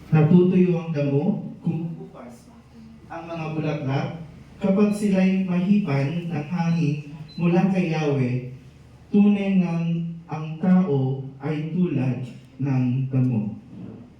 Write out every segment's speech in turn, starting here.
Natutuyo ang damo, kumukupas ang mga bulaklak, kapag sila'y mahipan ng hangin mula kay Yahweh, tunay ngang ang tao ay tulad ng damo.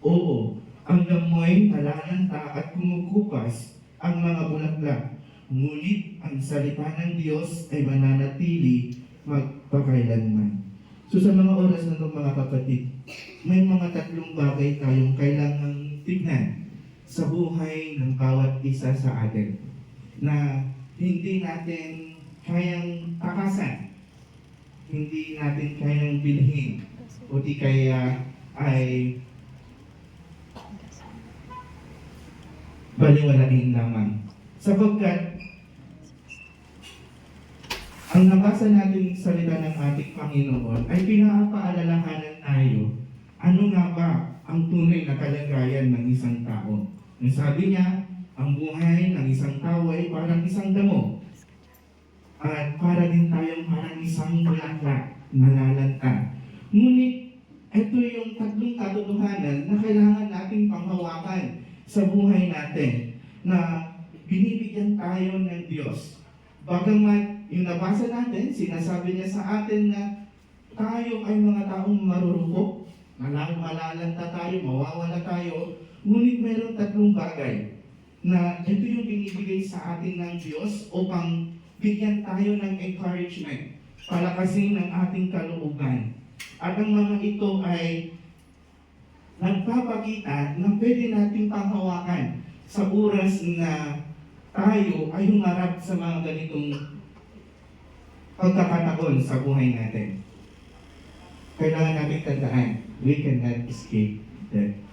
Oo, ang damo'y nalalanta at kumukupas ang mga bulaklak, ngunit ang salita ng Diyos ay mananatili magpakailanman. So sa mga oras na ito mga kapatid, may mga tatlong bagay tayong kailangang tignan sa buhay ng bawat isa sa atin na hindi natin kayang takasan, hindi natin kayang bilhin, o di kaya ay baliwalain lamang. Sapagkat ang nabasa natin salita ng ating Panginoon ay pinapaalalahanan tayo ano nga ba ang tunay na kalagayan ng isang tao. Ang sabi niya, ang buhay ng isang tao ay parang isang damo. At para din tayong parang isang bulaklak na lalanta. Ngunit ito yung tatlong katotohanan na kailangan nating panghawakan sa buhay natin na binibigyan tayo ng Diyos. Bagamat yung nabasa natin, sinasabi niya sa atin na tayo ay mga taong marurupok, malalanta tayo, mawawala tayo, ngunit mayroong tatlong bagay na ito yung binibigay sa atin ng Diyos upang bigyan tayo ng encouragement, palakasin ng ating kalooban. At ang mga ito ay nagpapakita na pwede nating panghawakan sa oras na tayo ay humarap sa mga ganitong pagkakataon sa buhay natin. Kailangan natin tandaan, we cannot escape death.